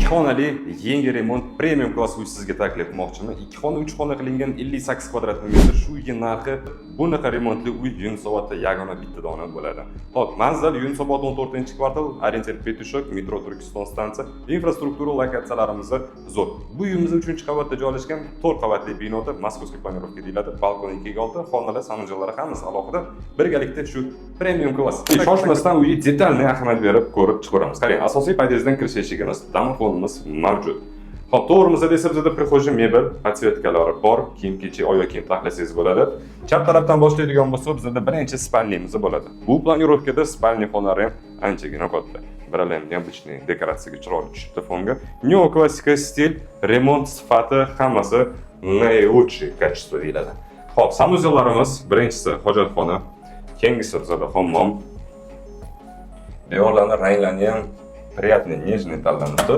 xonali yangi remont premium klass uy sizga taklif etmoqchiman. 2 xona 3 xona qilingan 58 kvadrat metr shu yil narxi bunaqa remontli uy Yunusobodda yagona bitta dona bo'ladi. Xo'p, manzil Yunusobod 14-kvartal, orientir Petushok, metro Turkiston stansiya, infrastruktura lokatsiyalarimiz zo'r. Bu uyimiz 3-qavatda joylashgan 4 qavatli binoda Moskovskiy planirovka deyiladi. Balkon 2/6, xonalar, sanjarlar hammasi alohida. Birgalikda shu premium klass. Shoshmasdan uyga detalni ahamiyat berib ko'rib chiqaramiz. Qarang, asosiy podyezdan kirish eshigimiz, domofonimiz mavjud. Xo'p, to'g'rimizda esa bizda prixojniy mebel, podsvetkalari bor, kiyim-kechak, oyoq kiyim taxlasangiz bo'ladi. Chap tarafdan boshlaydigan bo'lsak, bizda birinchi spalnimiz bo'ladi. Bu planirovkada spalni xonalari ham anchagina katta. Biralay необычный dekoratsiyaga chiroyli tushibdi fonga. Neoklassika stil, remont sifati hammasi наилучший качество deyiladi. Xo'p, sanuzellarimiz birinchisi hojatxona, keyingisi bizda hammom. Devorlarni ranglari ham приятный, нежный tanlanibdi.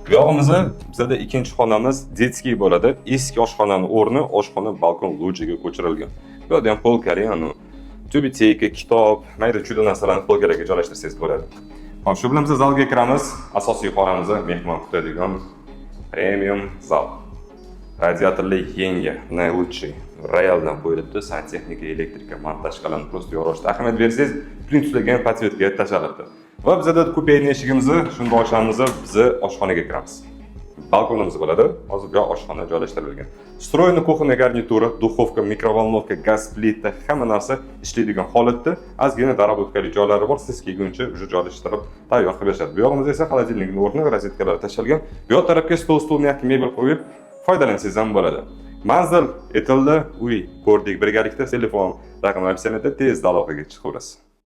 Bu yog'imizda bizda ikkinchi xonamiz детский bo'ladi. Eski oshxonaning o'rni oshxona balkon lojiga ko'chirilgan. Bu yerda ham polkalar, tubiteyka, kitob, mayda juda narsalarni polkalarga joylashtirsangiz bo'ladi. Xo'p, shu bilan biz zalga kiramiz. Asosiy xonamizda mehmon kutadigan premium zal. Radiatorli yangi, наилучший royaldan qo'yilibdi, santexnika, elektrika, montaj qilinib, просто yorishda ahamiyat bersangiz, prinsiplagan podsvetga tashalibdi. Va bizda kupeyni eshigimizni shunday ochamiz, biz oshxonaga kiramiz. Balkonimiz bo'ladi, hozirga oshxona joylashtirilgan. Stroyni kuxonniy garnituri, duxovka, mikrovolnovka, gaz plita, hamma narsa ishlaydigan holatda. Ozgina darabotkali joylari bor, siz kelguncha уже joylashtirib tayyor qilib berishadi. Bu yog'imizda esa xolodilnikning o'rni, rozetkalar tashalgan. Bu yoq tarafga stol mehki mebel qo'yib foydalansangiz ham bo'ladi. Manzil etildi, uy ko'rdik birgalikda. Telefon raqami opsiyonida tezda aloqaga chiqaverasiz.